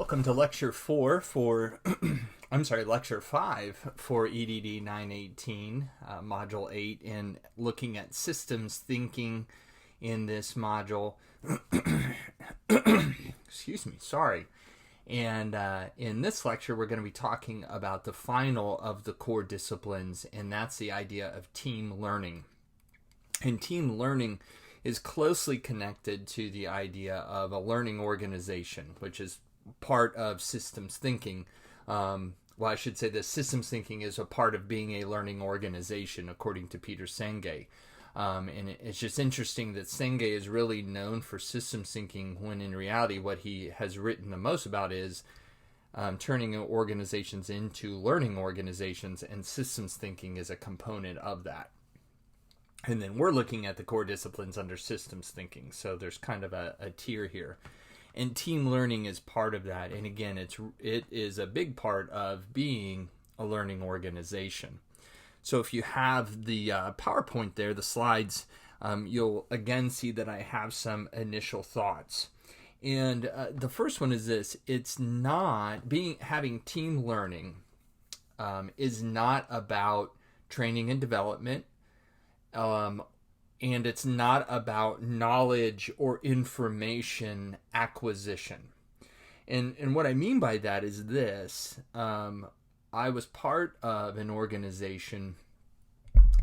Welcome to Lecture 4 for, Lecture 5 for EDD 918, Module 8, and looking at systems thinking in this module. Excuse me, sorry. And in this lecture, we're going to be talking about the final of the core disciplines, and that's the idea of team learning. And team learning is closely connected to the idea of a learning organization, which is part of systems thinking. I should say that systems thinking is a part of being a learning organization, according to Peter Senge. And it's just interesting that Senge is really known for systems thinking, when in reality what he has written the most about is turning organizations into learning organizations, and systems thinking is a component of that. And then we're looking at the core disciplines under systems thinking, so there's kind of a tier here. And team learning is part of that. And again, it is a big part of being a learning organization. So if you have the PowerPoint there, the slides, you'll again see that I have some initial thoughts. And the first one is this: it's not having team learning is not about training and development. And it's not about knowledge or information acquisition. And what I mean by that is this. I was part of an organization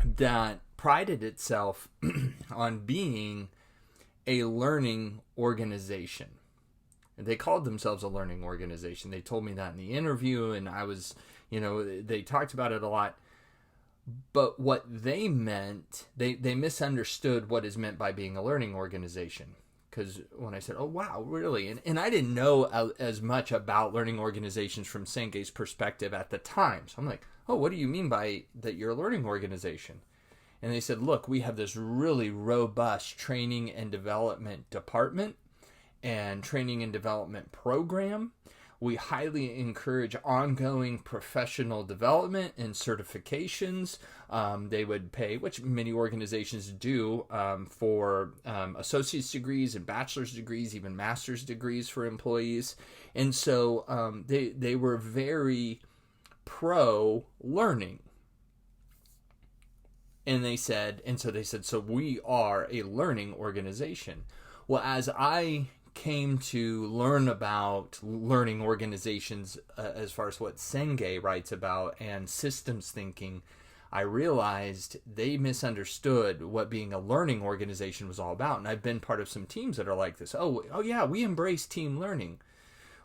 that prided itself on being a learning organization. They called themselves a learning organization. They told me that in the interview, and I was, they talked about it a lot. But what they meant, they misunderstood what is meant by being a learning organization. Because when I said, oh, wow, really? And I didn't know as much about learning organizations from Senge's perspective at the time. So I'm like, oh, what do you mean by that you're a learning organization? And they said, look, we have this really robust training and development department and training and development program. We highly encourage ongoing professional development and certifications. They would pay, which many organizations do, for associate's degrees and bachelor's degrees, even master's degrees for employees. And so they were very pro-learning. And they said, so we are a learning organization. Well, as I came to learn about learning organizations as far as what Senge writes about and systems thinking, I realized they misunderstood what being a learning organization was all about. And I've been part of some teams that are like this. Oh yeah, we embrace team learning.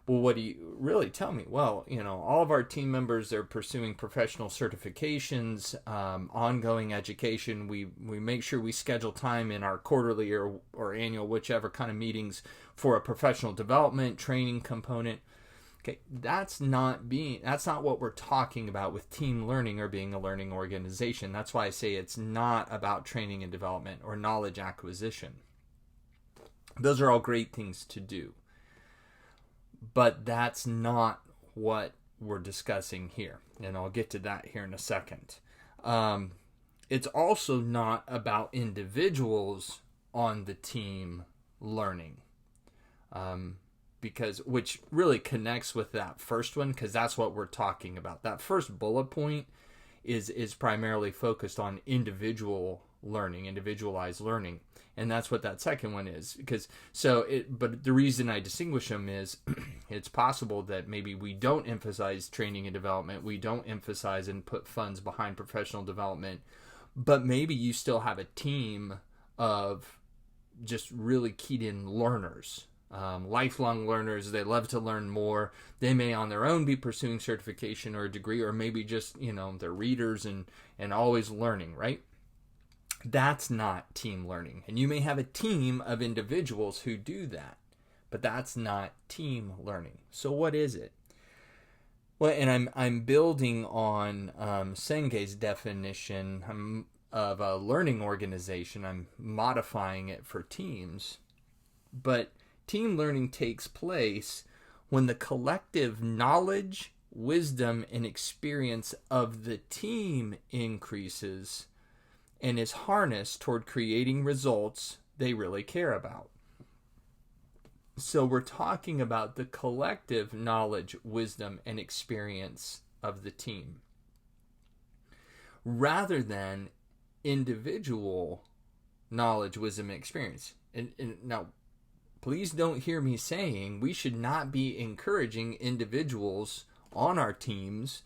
Well, what do you really tell me? Well, all of our team members are pursuing professional certifications, ongoing education. We make sure we schedule time in our quarterly or annual, whichever kind of meetings, for a professional development training component. Okay, that's not what we're talking about with team learning or being a learning organization. That's why I say it's not about training and development or knowledge acquisition. Those are all great things to do. But that's not what we're discussing here. And I'll get to that here in a second. It's also not about individuals on the team learning. Which really connects with that first one, because that's what we're talking about. That first bullet point is primarily focused on individualized learning. And that's what that second one is. But the reason I distinguish them is it's possible that maybe we don't emphasize training and development. We don't emphasize and put funds behind professional development. But maybe you still have a team of just really keyed in learners, lifelong learners. They love to learn more. They may on their own be pursuing certification or a degree, or maybe just, they're readers and always learning, right? That's not team learning. And you may have a team of individuals who do that, but that's not team learning. So what is it? Well, and I'm building on Senge's definition of a learning organization. I'm modifying it for teams. But team learning takes place when the collective knowledge, wisdom, and experience of the team increases and is harnessed toward creating results they really care about. So we're talking about the collective knowledge, wisdom, and experience of the team rather than individual knowledge, wisdom, and experience. And now, please don't hear me saying we should not be encouraging individuals on our teams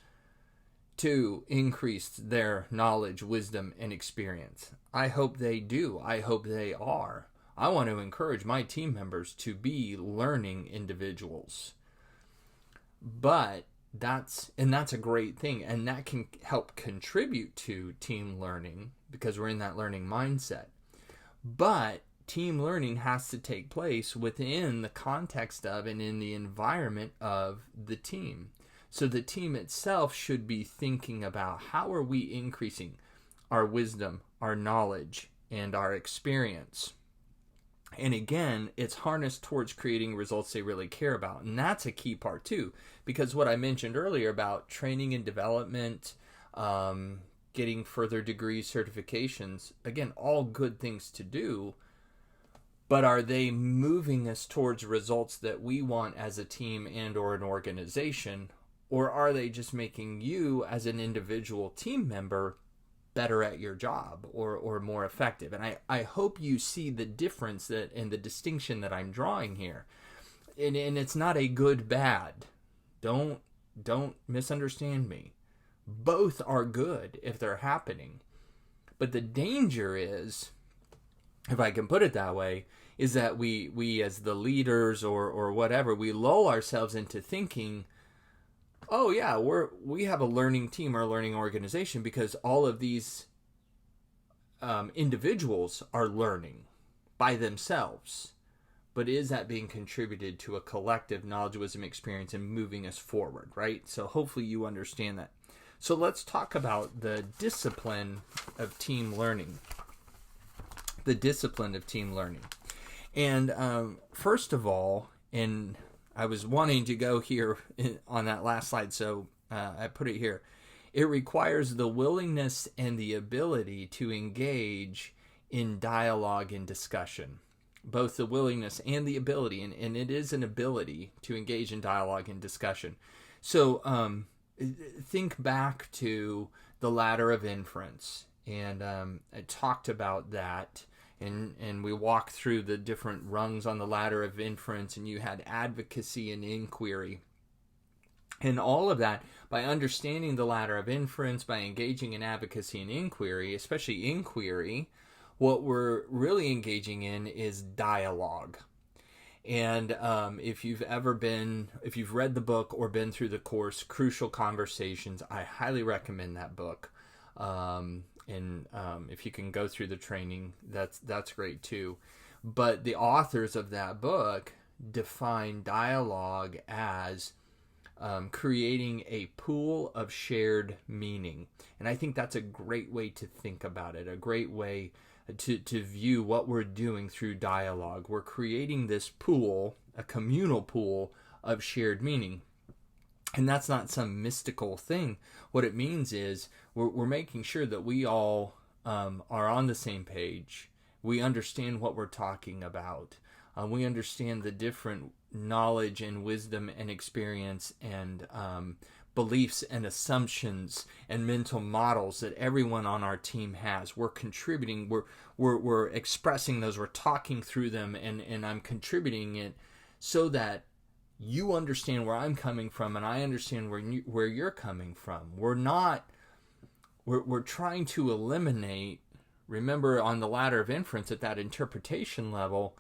to increase their knowledge, wisdom, and experience. I hope they do. I hope they are. I want to encourage my team members to be learning individuals. But that's a great thing, and that can help contribute to team learning because we're in that learning mindset. But team learning has to take place within the context of and in the environment of the team. So the team itself should be thinking about how are we increasing our wisdom, our knowledge, and our experience. And again, it's harnessed towards creating results they really care about. And that's a key part too, because what I mentioned earlier about training and development, getting further degree certifications, again, all good things to do, but are they moving us towards results that we want as a team and or an organization? Or are they just making you as an individual team member better at your job or more effective? And I hope you see the difference that and the distinction that I'm drawing here. And it's not a good bad. Don't misunderstand me. Both are good if they're happening. But the danger is, if I can put it that way, is that we as the leaders or whatever, we lull ourselves into thinking, oh yeah, we have a learning team or a learning organization because all of these individuals are learning by themselves. But is that being contributed to a collective knowledge, wisdom, experience and moving us forward, right? So hopefully you understand that. So let's talk about the discipline of team learning. The discipline of team learning. And first of all, and I was wanting to go here on that last slide, so I put it here. It requires the willingness and the ability to engage in dialogue and discussion. Both the willingness and the ability, and it is an ability to engage in dialogue and discussion. So think back to the ladder of inference, and I talked about that. And we walked through the different rungs on the ladder of inference, and you had advocacy and inquiry. And all of that, by understanding the ladder of inference, by engaging in advocacy and inquiry, especially inquiry, what we're really engaging in is dialogue. And if you've read the book or been through the course, Crucial Conversations, I highly recommend that book. And if you can go through the training, that's great too. But the authors of that book define dialogue as creating a pool of shared meaning. And I think that's a great way to think about it, a great way to view what we're doing through dialogue. We're creating this pool, a communal pool of shared meaning. And that's not some mystical thing. What it means is we're making sure that we all are on the same page. We understand what we're talking about. We understand the different knowledge and wisdom and experience and beliefs and assumptions and mental models that everyone on our team has. We're contributing. We're expressing those. We're talking through them, and I'm contributing it so that you understand where I'm coming from, and I understand where you're coming from. We're trying to eliminate. Remember, on the ladder of inference, at that interpretation level,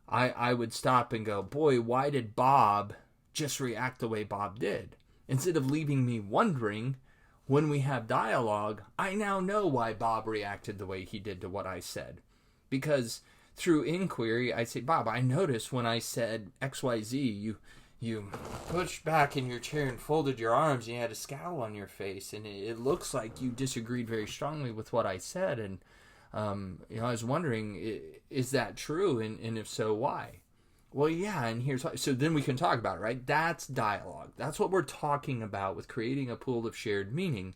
I would stop and go, boy, why did Bob just react the way Bob did? Instead of leaving me wondering, when we have dialogue, I now know why Bob reacted the way he did to what I said. Because through inquiry, I say, Bob, I noticed when I said XYZ, you pushed back in your chair and folded your arms, and you had a scowl on your face, and it looks like you disagreed very strongly with what I said. And I was wondering, is that true? And if so, why? Well, yeah, and here's why. So then we can talk about it, right? That's dialogue. That's what we're talking about with creating a pool of shared meaning.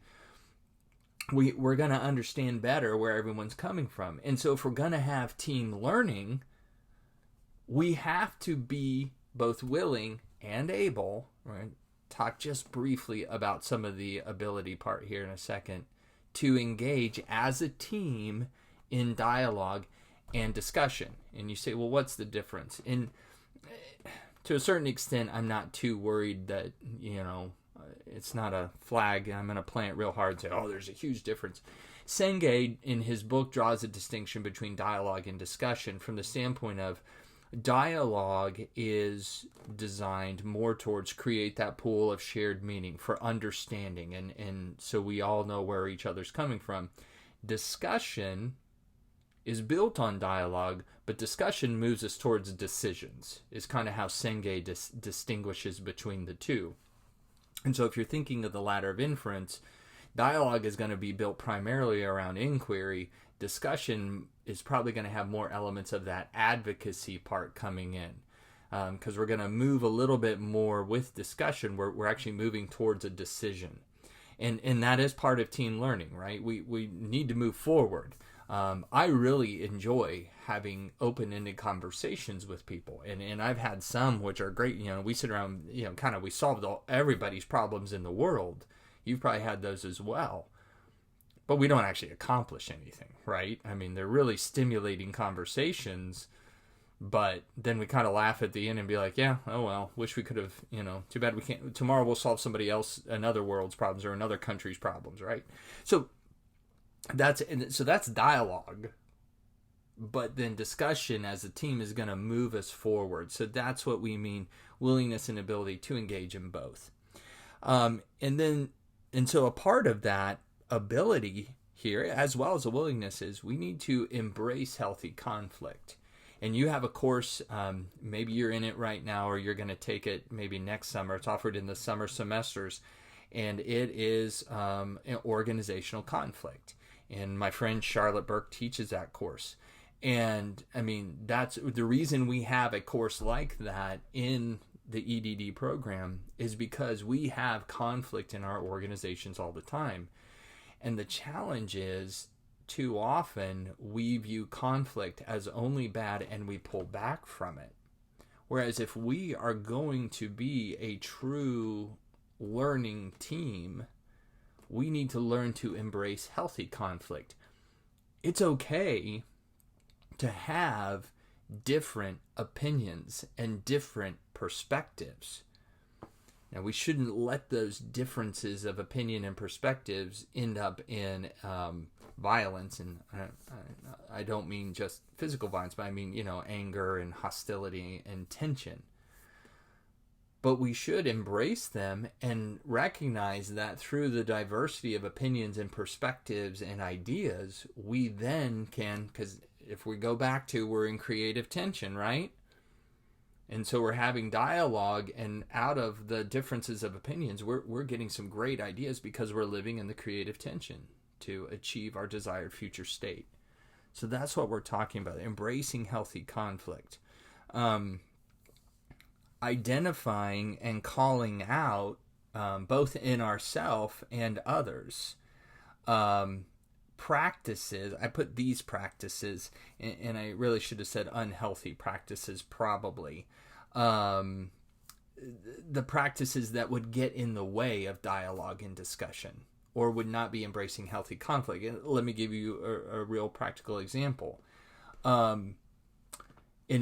We're going to understand better where everyone's coming from. And so if we're going to have team learning, we have to be both willing and able, right? Talk just briefly about some of the ability part here in a second, to engage as a team in dialogue and discussion. And you say, well, what's the difference? And to a certain extent, I'm not too worried that, it's not a flag I'm going to plant real hard and say, oh, there's a huge difference. Senge, in his book, draws a distinction between dialogue and discussion from the standpoint of dialogue is designed more towards create that pool of shared meaning for understanding, and so we all know where each other's coming from. Discussion is built on dialogue, but discussion moves us towards decisions, is kind of how Senge distinguishes between the two. And so if you're thinking of the ladder of inference, dialogue is going to be built primarily around inquiry. Discussion is probably going to have more elements of that advocacy part coming in, because we're going to move a little bit more with discussion. We're actually moving towards a decision, and that is part of team learning, right? We need to move forward. I really enjoy having open-ended conversations with people, and I've had some which are great. We sit around, we solved everybody's problems in the world. You've probably had those as well. But we don't actually accomplish anything, right? I mean, they're really stimulating conversations, but then we kind of laugh at the end and be like, yeah, oh well, wish we could have, too bad we can't. Tomorrow we'll solve somebody else, another world's problems or another country's problems, right? So that's dialogue. But then discussion as a team is going to move us forward. So that's what we mean, willingness and ability to engage in both. And so a part of that ability here, as well as a willingness, is we need to embrace healthy conflict. And you have a course, maybe you're in it right now, or you're going to take it maybe next summer. It's offered in the summer semesters, and it is an organizational conflict. And my friend Charlotte Burke teaches that course. And I mean, that's the reason we have a course like that in the EDD program, is because we have conflict in our organizations all the time. And the challenge is, too often we view conflict as only bad and we pull back from it. Whereas if we are going to be a true learning team, we need to learn to embrace healthy conflict. It's okay to have different opinions and different perspectives. Now, we shouldn't let those differences of opinion and perspectives end up in violence. And I don't mean just physical violence, but I mean, anger and hostility and tension. But we should embrace them and recognize that through the diversity of opinions and perspectives and ideas, we then can, because if we go back to, we're in creative tension, right? And so we're having dialogue, and out of the differences of opinions, we're getting some great ideas because we're living in the creative tension to achieve our desired future state. So that's what we're talking about, embracing healthy conflict. Identifying and calling out, both in ourselves and others, practices. I put these practices, and I really should have said unhealthy practices probably. The practices that would get in the way of dialogue and discussion, or would not be embracing healthy conflict. And let me give you a real practical example. And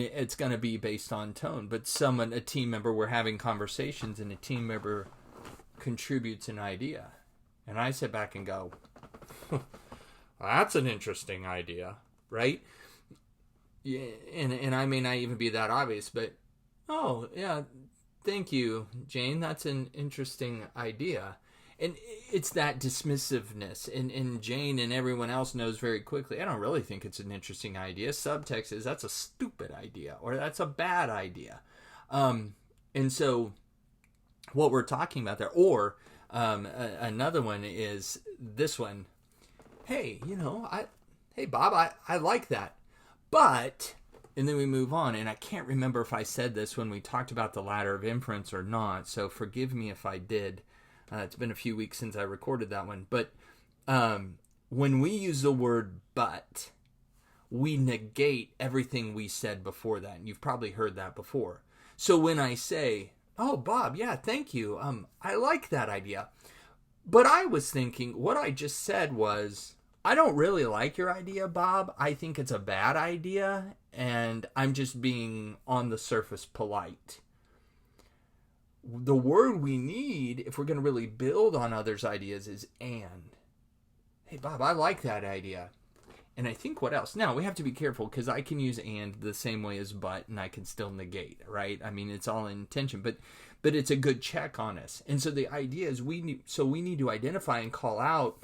it's going to be based on tone, but a team member, we're having conversations, and a team member contributes an idea. And I sit back and go, that's an interesting idea, right? Yeah, and I may not even be that obvious, but, oh, yeah, thank you, Jane. That's an interesting idea. And it's that dismissiveness. And Jane and everyone else knows very quickly, I don't really think it's an interesting idea. Subtext is, that's a stupid idea, or that's a bad idea. And so what we're talking about there, or another one is this one. Hey, hey, Bob, I like that. But, and then we move on, and I can't remember if I said this when we talked about the ladder of inference or not, so forgive me if I did. It's been a few weeks since I recorded that one. But when we use the word but, we negate everything we said before that. And you've probably heard that before. So when I say, oh, Bob, yeah, thank you. I like that idea. But I was thinking, what I just said was, I don't really like your idea, Bob. I think it's a bad idea, and I'm just being on the surface polite. The word we need, if we're going to really build on others' ideas, is and. Hey, Bob, I like that idea. And I think what else? Now, we have to be careful because I can use and the same way as but, and I can still negate, right? I mean, it's all in intention, but it's a good check on us. And so the idea is we need to identify and call out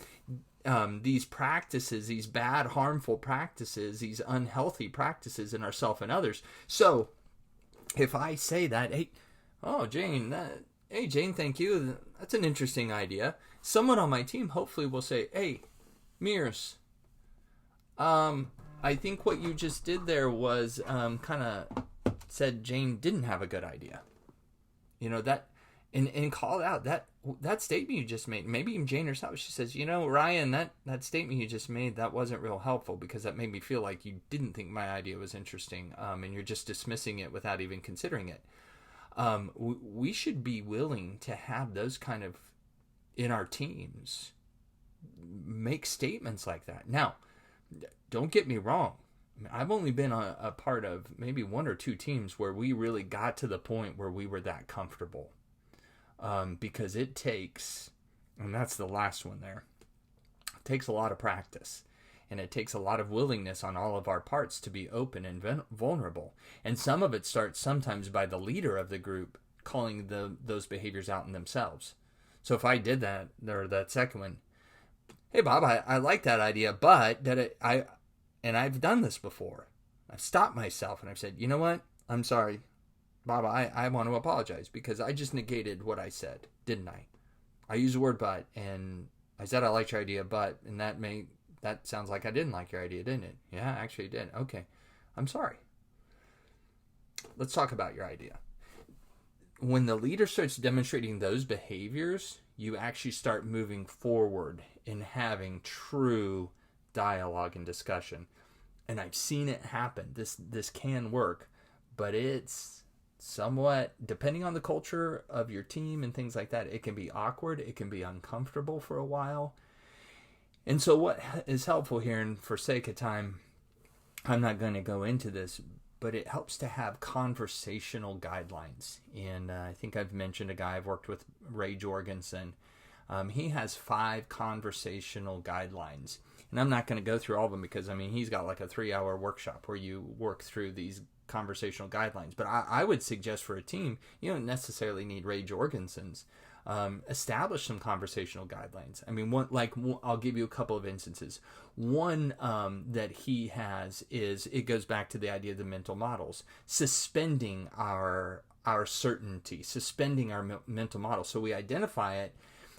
these practices, these bad, harmful practices, these unhealthy practices in ourselves and others. So if I say that, hey, Jane, thank you. That's an interesting idea. Someone on my team hopefully will say, hey, Mears, I think what you just did there was kind of said Jane didn't have a good idea. You know, that, and call out that statement you just made. Maybe even Jane herself, she says, you know, Ryan, that statement you just made, that wasn't real helpful because that made me feel like you didn't think my idea was interesting, and you're just dismissing it without even considering it. We should be willing to have those kind of, in our teams, make statements like that. Now, don't get me wrong. I've only been a part of maybe one or two teams where we really got to the point where we were that comfortable. Because it takes, and that's the last one there, it takes a lot of practice. And it takes a lot of willingness on all of our parts to be open and vulnerable. And some of it starts sometimes by the leader of the group calling those behaviors out in themselves. So if I did that, or that second one, hey, Bob, I like that idea, but and I've done this before. I've stopped myself and I've said, you know what? I'm sorry, Bob, I want to apologize because I just negated what I said, didn't I? I used the word but, and I said I liked your idea, but, and that sounds like I didn't like your idea, didn't it? Yeah, actually it did. Okay, I'm sorry. Let's talk about your idea. When the leader starts demonstrating those behaviors, you actually start moving forward in having true dialogue and discussion. And I've seen it happen. This can work, but it's somewhat, depending on the culture of your team and things like that, it can be awkward, it can be uncomfortable for a while. And so what is helpful here, and for sake of time, I'm not going to go into this, but it helps to have conversational guidelines. And I think I've mentioned a guy I've worked with, Ray Jorgensen. He has 5 conversational guidelines. And I'm not going to go through all of them because, I mean, he's got like a 3-hour workshop where you work through these conversational guidelines. But I would suggest for a team, you don't necessarily need Ray Jorgensen's. Establish some conversational guidelines. I mean, I'll give you a couple of instances. One that he has is, it goes back to the idea of the mental models, suspending our certainty, suspending our mental model. So we identify it,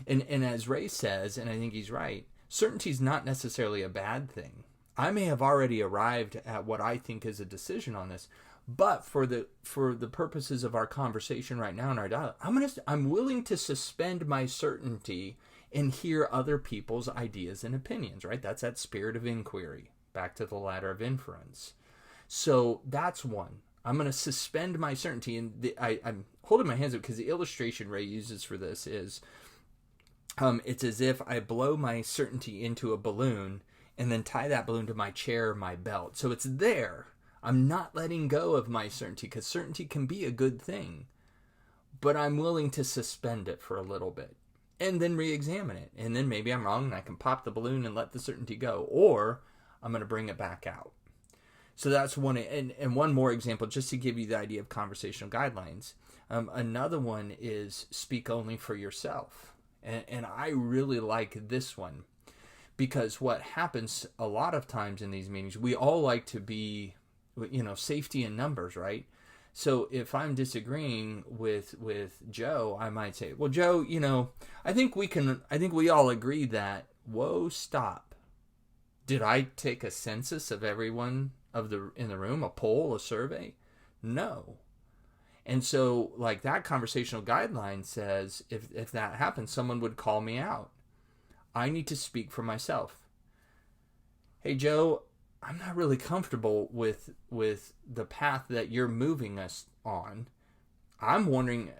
and as Ray says, and I think he's right, certainty is not necessarily a bad thing. I may have already arrived at what I think is a decision on this, but for the purposes of our conversation right now in our dialogue, I'm willing to suspend my certainty and hear other people's ideas and opinions, right? That's that spirit of inquiry, back to the ladder of inference. So that's one. I'm going to suspend my certainty, and I'm holding my hands up because the illustration Ray uses for this is, it's as if I blow my certainty into a balloon and then tie that balloon to my chair or my belt. So it's there. I'm not letting go of my certainty because certainty can be a good thing, but I'm willing to suspend it for a little bit and then re-examine it. And then maybe I'm wrong and I can pop the balloon and let the certainty go, or I'm going to bring it back out. So that's one. And one more example, just to give you the idea of conversational guidelines. Another one is speak only for yourself. And I really like this one because what happens a lot of times in these meetings, we all like to be, safety in numbers, right? So if I'm disagreeing with Joe, I might say, well, Joe, I think we all agree that, whoa, stop. Did I take a census of everyone in the room, a poll, a survey? No. And so like that conversational guideline says, if that happens, someone would call me out. I need to speak for myself. Hey, Joe, I'm not really comfortable with the path that you're moving us on. I'm wondering,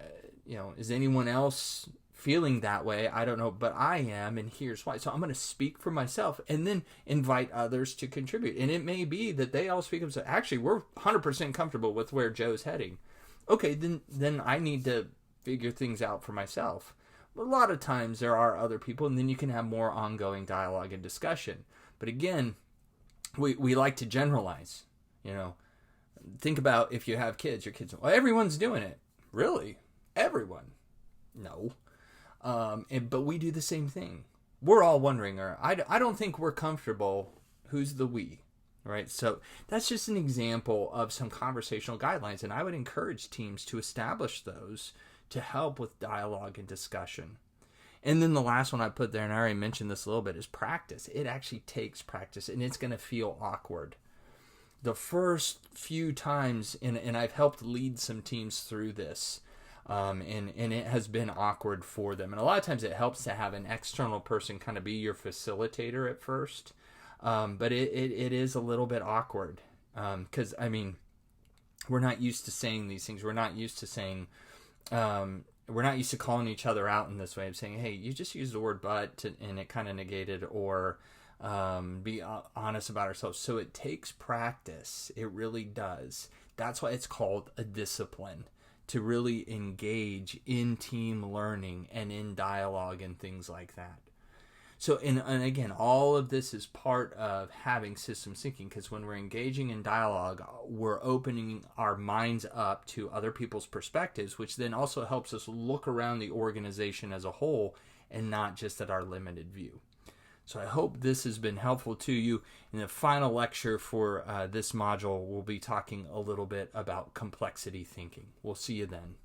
is anyone else feeling that way? I don't know, but I am, and here's why. So I'm going to speak for myself and then invite others to contribute. And it may be that they all speak up and say, actually, we're 100% comfortable with where Joe's heading. Okay, then I need to figure things out for myself. But a lot of times there are other people, and then you can have more ongoing dialogue and discussion. But again, we like to generalize. Think about if you have kids. Your kids, well, everyone's doing it. Really? Everyone? No. But we do the same thing. We're all wondering, or I don't think we're comfortable. Who's the we? Right? So that's just an example of some conversational guidelines, and I would encourage teams to establish those to help with dialogue and discussion. And then the last one I put there, and I already mentioned this a little bit, is practice. It actually takes practice, and it's going to feel awkward. The first few times, and I've helped lead some teams through this, and it has been awkward for them. And a lot of times it helps to have an external person kind of be your facilitator at first. But it is a little bit awkward because, we're not used to saying these things. We're not used to saying, we're not used to calling each other out in this way of saying, hey, you just used the word but, and it kind of negated, or be honest about ourselves. So it takes practice. It really does. That's why it's called a discipline, to really engage in team learning and in dialogue and things like that. So, and again, all of this is part of having systems thinking, because when we're engaging in dialogue, we're opening our minds up to other people's perspectives, which then also helps us look around the organization as a whole and not just at our limited view. So I hope this has been helpful to you. In the final lecture for this module, we'll be talking a little bit about complexity thinking. We'll see you then.